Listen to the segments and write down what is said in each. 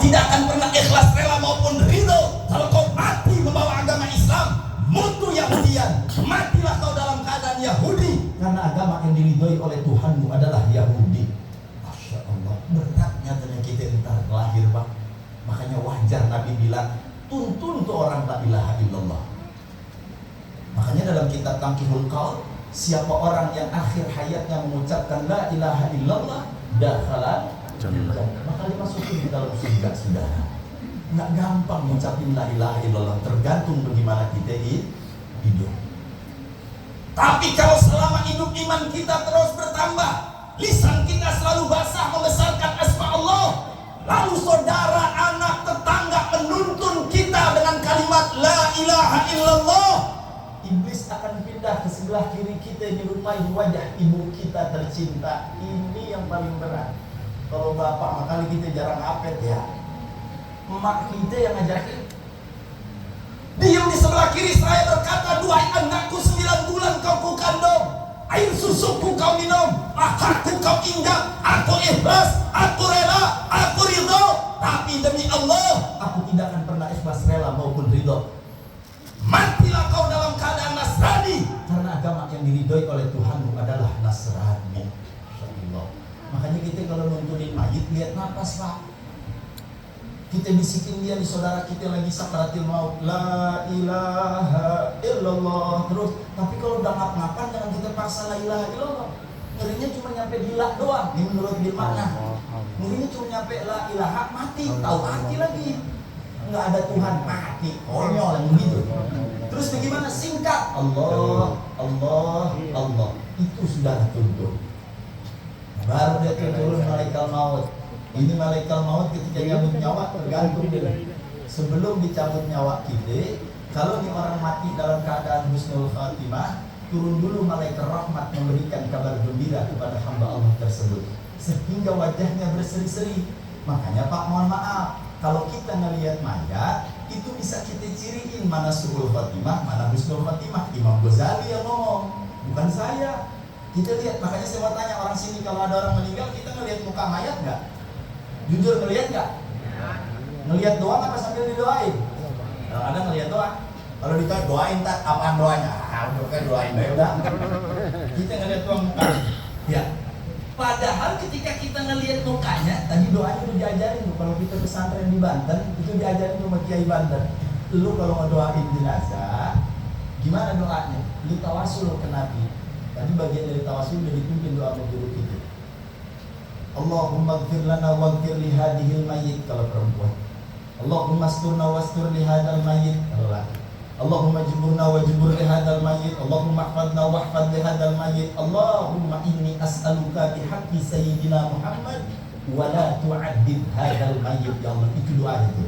tidak akan pernah ikhlas, rela maupun ridho kalau kau mati membawa agama Islam. Mutu Yahudian, matilah kau dalam keadaan Yahudi, karena agama yang diridhoi oleh Tuhanmu adalah Yahudi. Masya Allah, beratnya ternyata kita entar lahir, Pak. Makanya wajar Nabi bilang, tuntun tuh orang la ilaha illallah. Makanya dalam kitab Tangkihul Qaul, siapa orang yang akhir hayatnya mengucapkan la ilaha illallah, dakhala jannah, maka dimasukin di dalam surga. Saudara, nggak gampang mengucapin la ilaha illallah, tergantung bagaimana kita hidup. Tapi kalau selama hidup iman kita terus bertambah, lisan kita selalu basah membesarkan asma Allah, lalu saudara, anak, tetangga menuntun kita dengan kalimat la ilaha illallah, iblis akan pindah ke sebelah kiri kita, menyerupai wajah ibu kita tercinta. Ini yang paling berat. Kalau bapak makanya kita jarang apet ya, emak kita yang ngajakin. Diam di sebelah kiri saya berkata, duhai anakku, 9 bulan kau kukandung, air susuku kau minum, pahaku kau injak, aku ikhlas, aku rela, aku ridho. Tapi demi Allah, aku tidak akan pernah ikhlas, rela maupun ridho. Matilah kau dalam keadaan Nasrani, karena agama yang diridhoi oleh Tuhanmu adalah Nasrani. Makanya kita kalau nuntunin mayit, lihat napas, Pak. Kita bisikin dia di saudara kita lagi sakaratil maut, la ilaha illallah terus. Tapi kalau udah ngap-ngapan, jangan kita paksa la ilaha illallah. Ngerinya cuma nyampe gila doang. Ini menurut dia mana? Ngerinya cuma nyampe la ilaha, mati, tahu hati lagi. Nggak ada Tuhan, mati, konyol yang begitu. Terus bagaimana? Singkat, Allah, Allah, Allah. Itu sudah tuntut. Baru dia turun malaikat maut. Ini malaikat maut ketika cabut nyawa tergantung dia. Sebelum dicabut nyawa kita, kalau nih orang mati dalam keadaan husnul khatimah, turun dulu malaikat rahmat memberikan kabar gembira kepada hamba Allah tersebut, sehingga wajahnya berseri-seri. Makanya Pak, mohon maaf, kalau kita ngelihat mayat, itu bisa kita ciriin mana suhul khatimah, mana husnul khatimah. Imam Ghazali yang ngomong, bukan saya. Kita lihat, makanya saya mau tanya orang sini, kalau ada orang meninggal, kita ngelihat muka mayat nggak? Jujur ngelihat nggak? Ngelihat doang apa sambil didoain? Kalau ada ngelihat doang. Kalau ditanya doain, tak apaan doanya? Udah doain, udah. Kita ngelihat doang muka. Ya. Padahal ketika kita ngelihat mukanya, tadi doanya udah diajarin tuh. Kalau kita pesantren di Banten, itu diajarin sama Kiai Banten. Lu kalau ngedoain jenazah, gimana doanya? Lu tawasul ke Nabi. Tadi bagian dari tawasul udah dipimpin doa guru kita. Allahumma ighfir lana waghfir li hadhil mayyit kalau perempuan. Allahumma asturna wastur li hadzal mayyit kalau laki. Allahumma jiburna wa jibur li hadzal mayyit. Allahumma ihfadna wahfad li hadzal mayyit. Allahumma inni as'aluka bi haqqi sayyidina Muhammad wa la tu'adzib hadzal mayyit. Ya Allah, itu doa itu.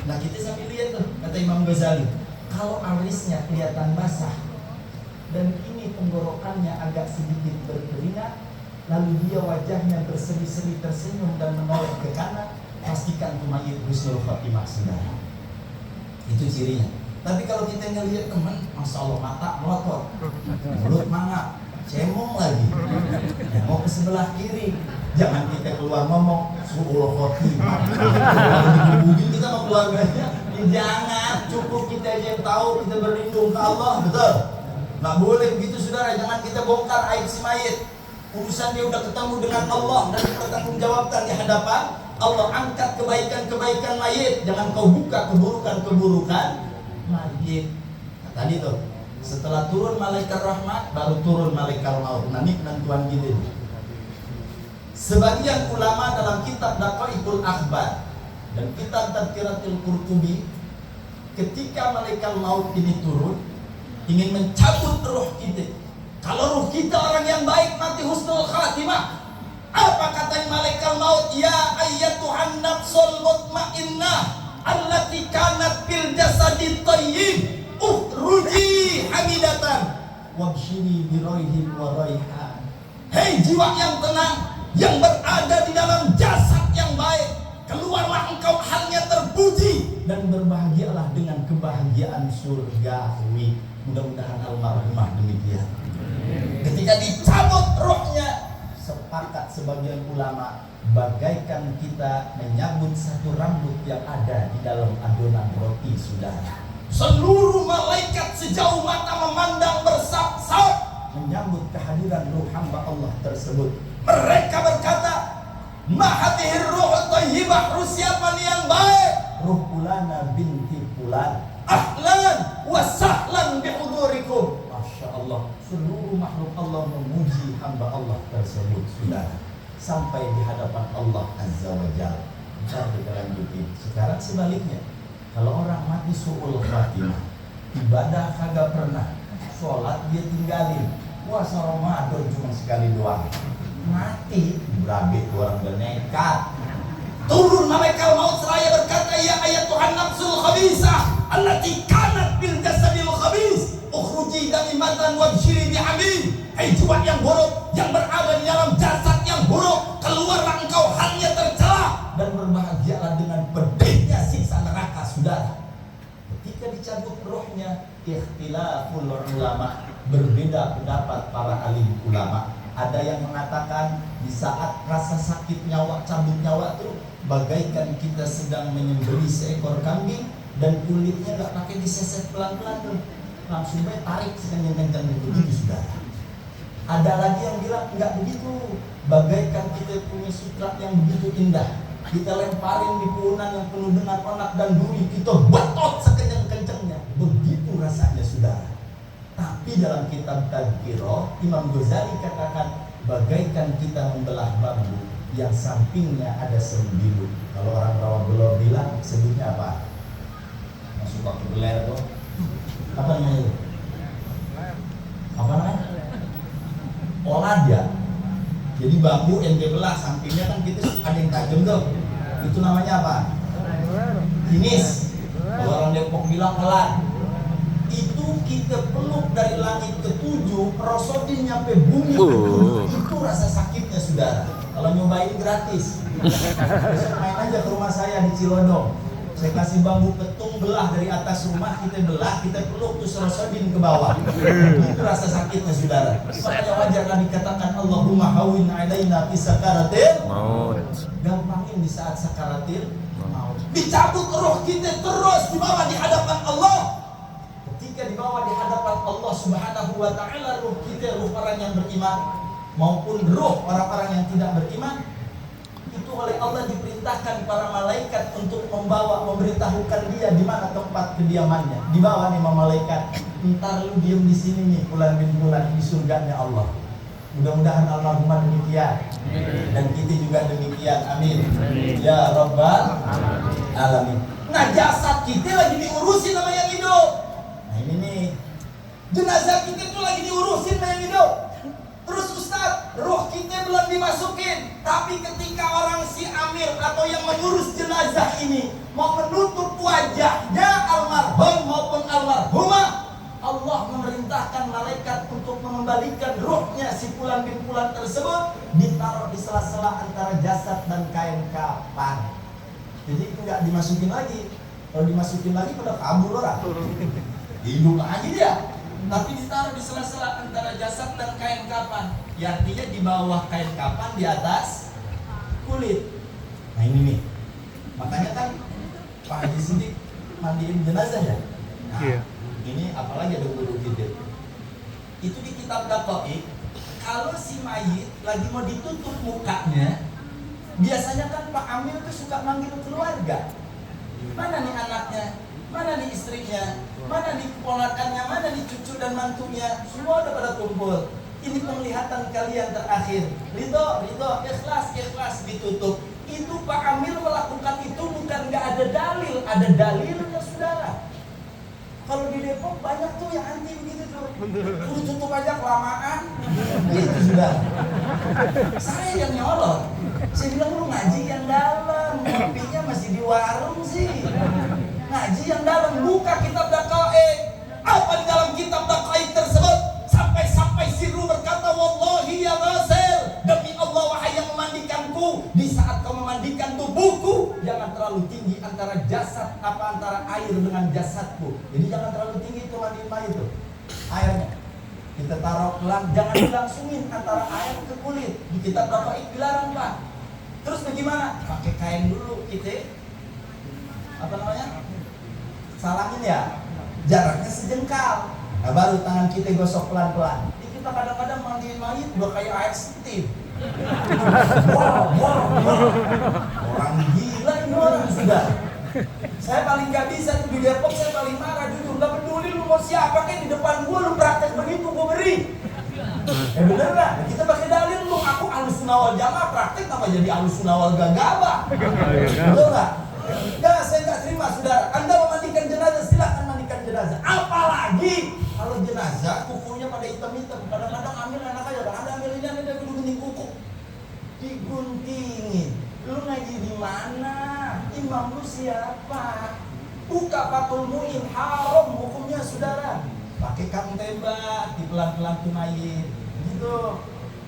Nah, kita sambil lihat tuh kata Imam Ghazali, kalau alisnya kelihatan basah dan ini tenggorokannya agak sedikit berkeringat, lalu dia wajahnya berseri-seri tersenyum dan menoleh ke kanan, pastikan itu mayit husnul khatimah, saudara. Itu cirinya. Tapi kalau kita ngelihat teman, masya Allah mata melotot, mulut mangap, cemong lagi, mau ke sebelah kiri, jangan kita keluar ngomong suul khatimah. Kalau dihubungin kita sama keluarganya, jangan, cukup kita aja yang tahu, kita berlindung ke Allah, betul. Nggak boleh begitu, saudara. Jangan kita bongkar aib si mayit. Urusan dia udah ketemu dengan Allah dan dipertanggungjawabkan di hadapan Allah. Angkat kebaikan-kebaikan mayit, jangan kau buka keburukan-keburukan mayit. Nah, tadi tuh setelah turun malaikat rahmat, baru turun malaikat maut. Nah, ini penentuan gitu. Sebagian ulama dalam kitab Daqaiqul Akhbar dan kitab Tadkiratul Qurtubi, ketika malaikat maut ini turun ingin mencabut ruh kita. Kalau ruh kita orang yang baik mati husnul khatimah, apa kata malaikat maut? Ya ayyatuhan nafsul mutmainnah allati kanat fil jasadi thayyib ukhruji hamidatan wabshiri bi raihin wa raihan. Hei jiwa yang tenang yang berada di dalam jasad yang baik, keluarlah engkau halnya terpuji dan berbahagialah dengan kebahagiaan surgawi. Mudah-mudahan almarhumah demikian. Ketika dicabut rohnya, sepakat sebagian ulama bagaikan kita menyambut satu rambut yang ada di dalam adonan roti, saudara. Seluruh malaikat sejauh mata memandang bersab-sab menyambut kehadiran ruh hamba Allah tersebut. Mereka berkata, "Ma hadhir ruh thayyibah, ruh siapa nih yang baik?" "Ruh fulana binti fulan. Ahlan wa sahlan bihudurikum." Masya Allah, seluruh makhluk Allah memuji hamba Allah tersebut, saudara, sampai di hadapan Allah Azza wa Jalla. Ntar kita lanjutin. Sekarang sebaliknya, kalau orang mati su'ul khatimah, ibadah kagak pernah, sholat dia tinggalin, puasa Ramadan cuma sekali doang, mati berabe orang bernekat. Turun malaikat maut seraya berkata, "Ya ayat Tuhan nafsul khabisah allati kanat bil jasadil khabis, ukhruji damimatan wabshiri bihamid." Hai jiwa yang buruk yang berada di dalam jasad yang buruk, keluarlah engkau hanya tercela dan berbahagialah dengan pedihnya siksa neraka, saudara. Ketika dicabut rohnya, ikhtilaful ulama, berbeda pendapat para alim ulama. Ada yang mengatakan di saat rasa sakit nyawa, cabut nyawa itu bagaikan kita sedang menyembelih seekor kambing dan kulitnya gak pakai diseset pelan-pelan tuh, langsung tarik sekencang-kencang begitu, saudara. Ada lagi yang bilang enggak begitu, bagaikan kita punya sutra yang begitu indah, kita lemparin di punan yang penuh dengan onak dan duri, kita betot sekencang-kencangnya, begitu rasanya, saudara. Tapi dalam kitab Tadhkirah, Imam Ghazali katakan bagaikan kita membelah bambu yang sampingnya ada sembilu. Kalau orang Rawa bilang sebutnya apa? Yang suka kebeler tuh, apa namanya itu? Apa namanya? Olada. Jadi bambu yang dibelah sampingnya kan kita ada yang tajam tuh. Itu namanya apa? Kinis. Kalau orang Depok bilang pelan. Itu kita peluk dari langit ke-7, prosodin nyampe bumi ke-7. Itu rasa sakitnya, saudara. Kalau nyobain gratis, besok main aja ke rumah saya di Cilodong. Saya kasih bambu petung, belah dari atas rumah, kita belah, kita peluk terus prosodin ke bawah. Itu rasa sakitnya, saudara. Makanya wajar Nabi katakan, Allahumma hawin alaina fi sakaratil maut. Gampangin di saat sakaratil maut. Dicabut roh kita terus dibawa di hadapan Allah. Ketika dibawa di hadapan Allah Subhanahu wa ta'ala, ruh kita, ruh orang yang beriman maupun ruh orang-orang yang tidak beriman, itu oleh Allah diperintahkan para malaikat untuk memberitahukan dia di mana tempat kediamannya. Dibawa nih malaikat, "Ntar lu diem di sini nih, bulan bin bulan di surganya Allah." Mudah-mudahan almarhumah demikian dan kita juga demikian, amin ya rabbal alamin. Nah, jasad kita lagi diurusin sama yang hidup. Nah ini nih, jenazah kita itu lagi diurusin sama yang hidup. Terus Ustaz, roh kita belum dimasukin, tapi ketika orang si Amir atau yang mengurus jenazah ini mau menutup wajahnya almarhum maupun almarhumah, Allah memerintahkan malaikat untuk mengembalikan rohnya si Fulan bin Fulan tersebut, ditaruh di sela-sela antara jasad dan kain kafan. Jadi enggak dimasukin lagi. Kalau dimasukin lagi pada kabur orang. Hidup lagi dia. Tapi ditaruh di sela-sela antara jasad dan kain kafan. Ya, artinya di bawah kain kafan, di atas kulit. Nah ini nih, makanya kan Pak Haji Sidik mandiin jenazah ya. Nah, ini apalagi ada guru kita. Itu di kitab Daqaiq, kalau si mayit lagi mau ditutup mukanya, biasanya kan Pak Amir tuh suka manggil keluarga. Mana nih anaknya? Mana nih istrinya? Mana nih keponakannya? Mana nih cucu dan mantunya? Semua udah pada kumpul. Ini penglihatan kalian terakhir. Ridho, ikhlas ditutup. Itu Pak Amir melakukan itu bukan nggak ada dalil, ada dalilnya, saudara. Kalau di Depok banyak tuh yang anti begitu tuh. Udah tutup aja kelamaan. Gitu sudah. Saya yang nyolot. Saya bilang lu ngaji yang dalam, kopinya masih di warung sih. Ngaji yang dalam, buka kitab Daqaiq. Apa di dalam kitab Daqaiq tersebut? Sampai si ruh berkata, "Wallahi ya Rasul, demi Allah wahai yang memandikanku, di saat kau memandikan tubuhku, jangan terlalu tinggi antara antara air dengan jasadku." Jadi jangan terlalu tinggi itu mandiin mayit itu. Airnya kita taruh pelan, jangan dilangsungin antara air ke kulit. Di kitab Daqaiq dilarang, Pak. Terus bagaimana? Pakai kain dulu kita, apa namanya? Salangin ya, jaraknya sejengkal. Nah baru tangan kita gosok pelan-pelan. Jadi kita kadang-kadang mandiin mayit udah kayak air sentif. Wow. Orang gila ini orang sudah. Saya paling gak bisa tuh di Depok, saya paling marah jujur. Gak peduli lu mau siapa kayak di depan gua lu praktek begitu gua beri. Bener lah, kita pakai dalil lu aku Ahlussunnah wal Jamaah praktek apa jadi Ahlussunnah wal Gagabah. Betul gak? Ya saya gak terima saudara. Anda memandikan jenazah silakan mandikan jenazah. Apalagi kalau jenazah kukunya pada hitam-hitam. Kadang-kadang ambil anak aja, ada ambil ini ada gunting kuku. Diguntingin. Lu ngaji di mana? Imam lu siapa? Buka Fathul Muin, haram hukumnya saudara. Pakai kang tembak, di pelan-pelan tunayin. Gitu.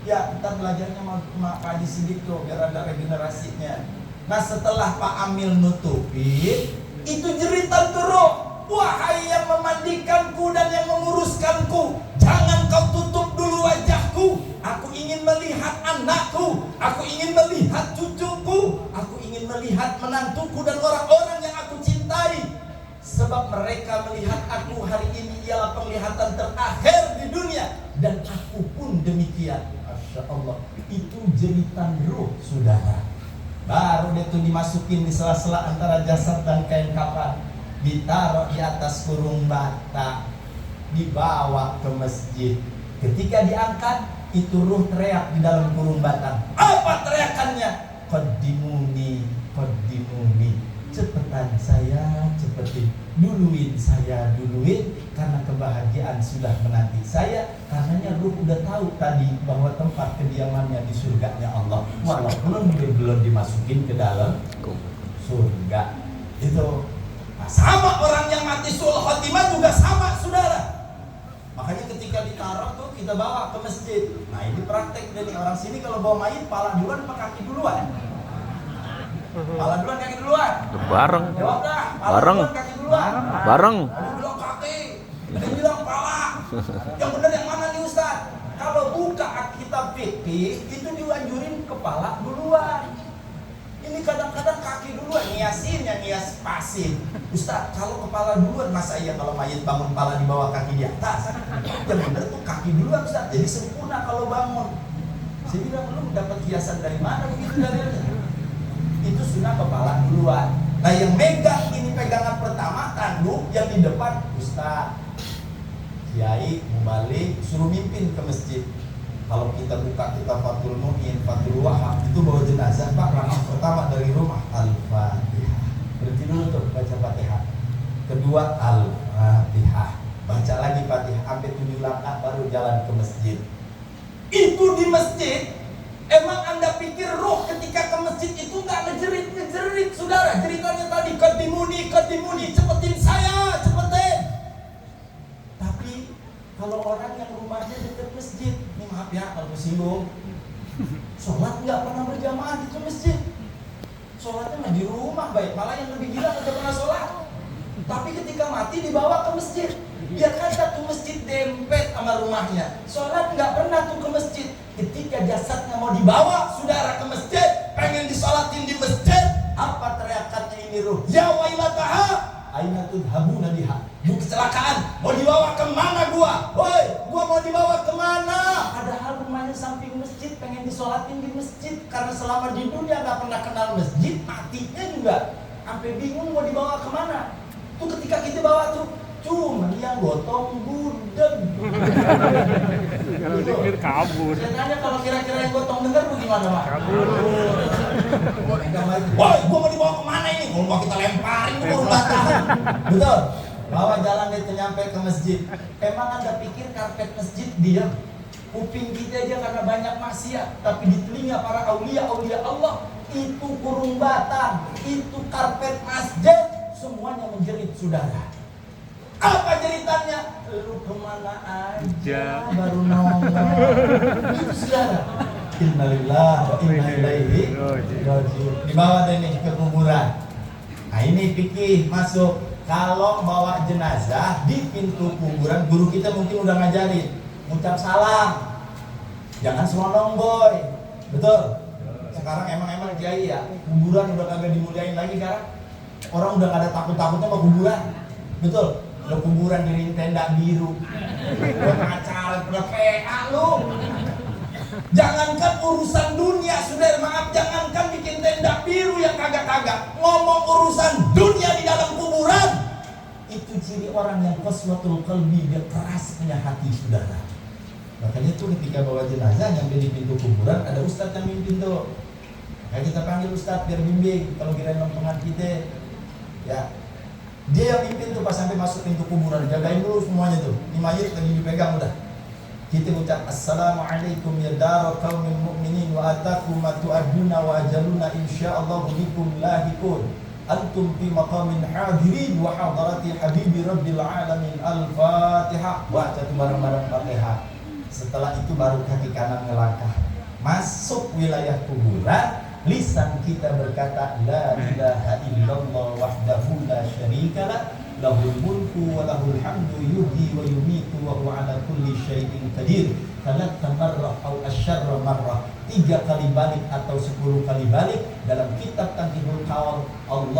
Ya, kita belajarnya sama Pak Haji Sidik tuh, biar ada regenerasinya. Nah setelah Pak Amil nutupin, itu jeritan turun. Wahai yang memandikanku dan yang menguruskanku, jangan kau tutup dulu wajahku. Aku ingin melihat anakku, aku ingin melihat cucuku, aku ingin melihat menantuku dan orang-orang yang aku cintai. Sebab mereka melihat aku hari ini ialah penglihatan terakhir di dunia. Dan aku pun demikian. Masya Allah, itu jeritan ruh saudara. Baru dia tuh dimasukin di sela-sela antara jasad dan kain kafan, ditaruh di atas kurung bata, dibawa ke masjid. Ketika diangkat, itu ruh teriak di dalam kurung bata. Apa teriakannya? Qaddimuni, qaddimuni. Cepetan saya, cepetin. Duluin saya, duluin. Karena kebahagiaan sudah menanti saya. Karenanya ruh udah tahu tadi bahwa tempat kediamannya di surganya Allah. Walaupun belum dimasukin ke dalam surga. Itu nah, sama orang yang mati su'ul khotimah juga sama saudara. Makanya ketika ditaruh tuh kita bawa ke masjid. Nah ini praktek dari orang sini kalau bawa mayit pala duluan apa kaki duluan? Pala duluan kaki duluan? Bareng. Jawab dah. Bareng. Duluan, kaki duluan. Bareng. Ada bilang kaki, ada bilang pala. Yang benar yang mana nih Ustaz? Kalau buka kitab fikih itu dianjurin kepala duluan. Ini kadang-kadang kaki duluan, niasinnya nias pasif. Ustaz, kalau kepala duluan, masa iya kalau mayit bangun kepala di bawah kaki di atas? Yang benar tuh kaki duluan Ustaz, jadi sempurna kalau bangun. Saya bilang, lu dapat hiasan dari mana begitu dalilnya? Itu sunnah kepala duluan. Nah yang megang ini pegangan pertama tanduk, yang di depan Ustaz, Kiai, Mubalik, suruh mimpin ke masjid. Kalau kita buka kitab Fathul Muin, Fathul Wahab, itu bawa jenazah Pak, rangkap pertama dari rumah Al-Fatihah. Berhenti dulu tuh baca Fatihah. Kedua Al-Fatihah. Baca lagi Fatihah sampai 7 langkah baru jalan ke masjid. Itu di masjid. Emang Anda pikir roh ketika ke masjid itu nggak ngejerit saudara? Jeritannya tadi qaddimuni, cepetin saya, cepetin. Tapi kalau orang yang rumahnya dekat masjid, ini maaf ya kalau singgung, sholat nggak pernah berjamaah di masjid. Sholatnya nggak di rumah baik, malah yang lebih gila nggak pernah sholat. Tapi ketika mati dibawa ke masjid. Biar kata tuh masjid dempet sama rumahnya. Sholat nggak pernah tuh ke masjid. Ketika jasadnya mau dibawa saudara ke masjid, pengen disolatin di masjid, apa teriakannya ini ruh? Ya wailataha, aina tudhabuna biha. Bu kecelakaan, mau dibawa kemana gua? Woi, gua mau dibawa kemana? Padahal rumahnya samping masjid, pengen disolatin di masjid. Karena selama di dunia nggak pernah kenal masjid, matinya juga sampai bingung mau dibawa kemana. Tuh ketika kita bawa tuh, cuma yang gotong budeg. Kalau denger kabur. Saya tanya kalau kira-kira yang gotong denger lu gimana Pak? Kabur. Woi, gua mau dibawa kemana ini? Gua mau kita lemparin ke rumah tahan. Betul. Bawa jalan itu nyampe ke masjid. Emang Anda pikir karpet masjid diam? Kuping kita aja karena banyak maksiat, tapi di telinga para aulia Allah itu kurung batang, itu karpet masjid, semuanya menjerit saudara. Apa jeritannya? Lu kemana aja baru nongol. Itu saudara. Innalillahi wa inna ilaihi raji'un. Dibawa deh nih ke kuburan. Nah ini fikih masuk. Kalau bawa jenazah di pintu kuburan, guru kita mungkin udah ngajarin, ucap salam. Jangan selonong boy. Betul? Sekarang emang kiai ya, kuburan udah kagak dimuliain lagi sekarang. Orang udah gak ada takut-takutnya sama kuburan. Betul. Lo kuburan di tenda biru. Lo pacaran, udah PA lo. Jangankan urusan dunia, saudara, maaf, jangankan bikin tenda biru yang kagak-kagak. Ngomong urusan dunia di dalam kuburan. Itu ciri orang yang qaswatul qalbi, dia keras punya hati, saudara. Makanya tuh ketika bawa jenazah nyampe di pintu kuburan, ada ustadz yang mimpin tuh. Kayak kita panggil ustadz biar bimbing kalau kira lompongan kita. Ya, dia yang mimpin tuh pas sampai masuk pintu kuburan, jagain dulu semuanya tuh. Ini mayit lagi dipegang udah. Kita ucap assalamualaikum ya dar qaumin mu'minin wa atakum ma tu'aduna wa ajaluna insyaallah bikum lahikun. Antum fi maqamin hadirin wa hadarati habibi rabbil alamin. Al-Fatihah. Baca tuh bareng-bareng Fatihah. Setelah itu baru kaki kanan melangkah masuk wilayah kuburan. Lisan kita berkata la ilaha illallah wahdahu la syarikalah lahul mulku wa lahul hamdu yuhyi wa yumiitu wa huwa ala kulli syai'in qadir. Thalatha marrah atau asyarra marrah, 3 kali balik atau 10 kali balik. Dalam kitab Tanbihul Qaul, Allah